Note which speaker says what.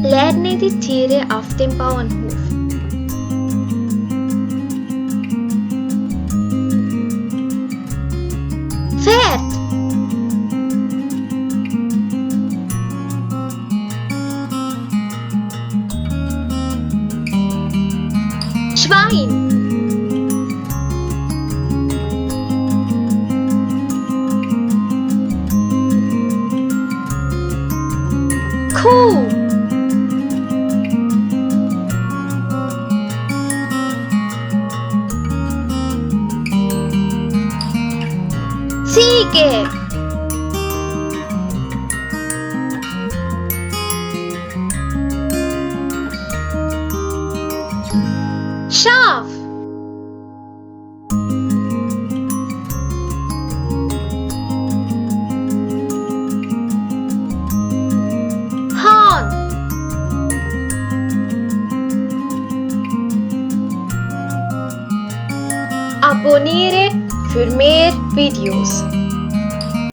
Speaker 1: Lernen die Tiere auf dem Bauernhof. Pferd. Schwein. Kuh. Ziege. Schaf. Hahn. Abonniere für mehr Videos.